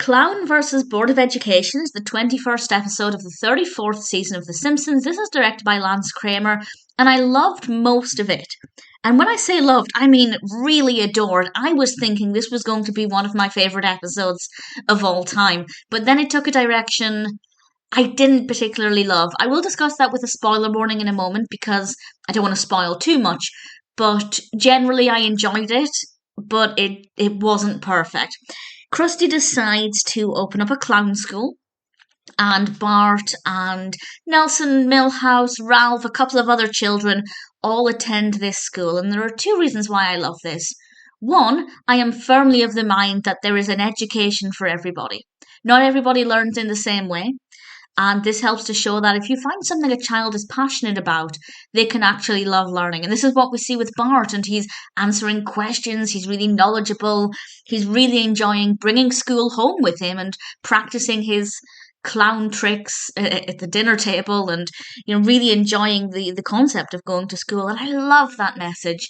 Clown vs. Board of Education is the 21st episode of the 34th season of The Simpsons. This is directed by Lance Kramer, and I loved most of it. And when I say loved, I mean really adored. I was thinking this was going to be one of my favourite episodes of all time, but then it took a direction I didn't particularly love. I will discuss that with a spoiler warning in a moment because I don't want to spoil too much, but generally I enjoyed it, but it wasn't perfect. Krusty decides to open up a clown school, and Bart and Nelson, Milhouse, Ralph, a couple of other children all attend this school. And there are two reasons why I love this. One, I am firmly of the mind that there is an education for everybody. Not everybody learns in the same way. And this helps to show that if you find something a child is passionate about, they can actually love learning. And this is what we see with Bart, and he's answering questions, he's really knowledgeable, he's really enjoying bringing school home with him and practicing his clown tricks at the dinner table, and really enjoying the concept of going to school. And I love that message.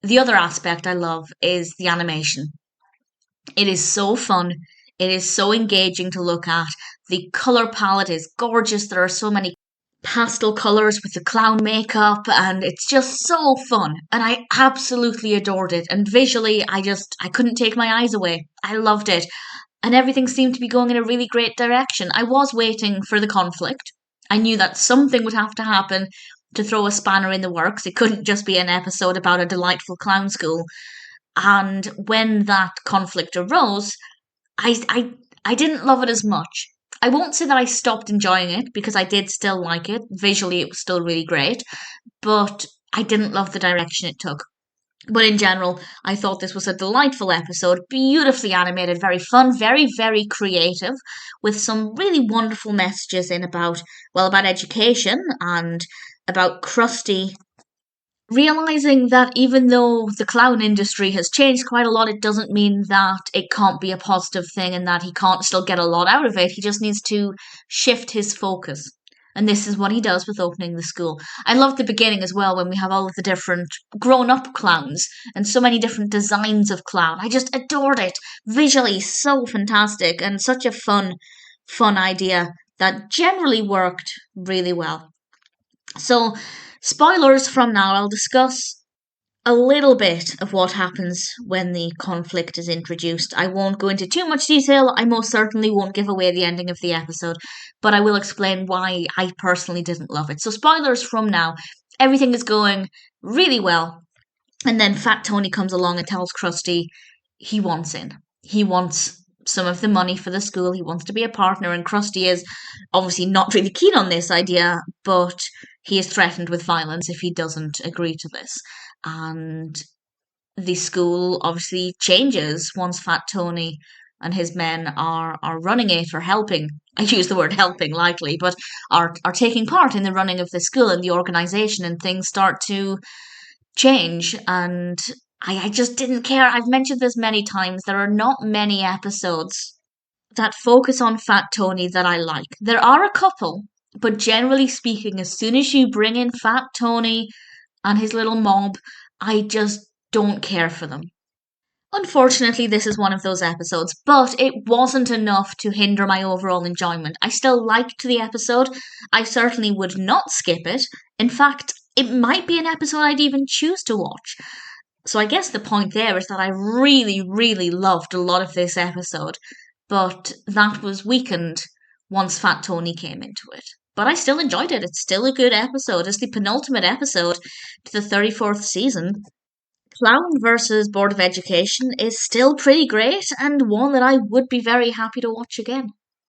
The other aspect I love is the animation. It is so fun. It is so engaging to look at. The colour palette is gorgeous. There are so many pastel colours with the clown makeup, and it's just so fun. And I absolutely adored it. And visually, I couldn't take my eyes away. I loved it. And everything seemed to be going in a really great direction. I was waiting for the conflict. I knew that something would have to happen to throw a spanner in the works. It couldn't just be an episode about a delightful clown school. And when that conflict arose, I didn't love it as much. I won't say that I stopped enjoying it because I did still like it. Visually, it was still really great, but I didn't love the direction it took. But in general, I thought this was a delightful episode, beautifully animated, very fun, very, very creative, with some really wonderful messages in about education and about Krusty realizing that even though the clown industry has changed quite a lot, it doesn't mean that it can't be a positive thing and that he can't still get a lot out of it. He just needs to shift his focus. And this is what he does with opening the school. I love the beginning as well when we have all of the different grown-up clowns and so many different designs of clown. I just adored it. Visually so fantastic and such a fun idea that generally worked really well. So, spoilers from now. I'll discuss a little bit of what happens when the conflict is introduced. I won't go into too much detail. I most certainly won't give away the ending of the episode, but I will explain why I personally didn't love it. So spoilers from now. Everything is going really well, and then Fat Tony comes along and tells Krusty he wants in. He wants some of the money for the school. He wants to be a partner, and Krusty is obviously not really keen on this idea, but he is threatened with violence if he doesn't agree to this. And the school obviously changes once Fat Tony and his men are running it, or helping. I use the word helping lightly, but are taking part in the running of the school and the organisation, and things start to change. And I just didn't care. I've mentioned this many times. There are not many episodes that focus on Fat Tony that I like. There are a couple, but generally speaking, as soon as you bring in Fat Tony and his little mob, I just don't care for them. Unfortunately, this is one of those episodes, but it wasn't enough to hinder my overall enjoyment. I still liked the episode. I certainly would not skip it. In fact, it might be an episode I'd even choose to watch. So I guess the point there is that I really, really loved a lot of this episode, but that was weakened once Fat Tony came into it. But I still enjoyed it. It's still a good episode. It's the penultimate episode to the 34th season. Clown vs. Board of Education is still pretty great, and one that I would be very happy to watch again.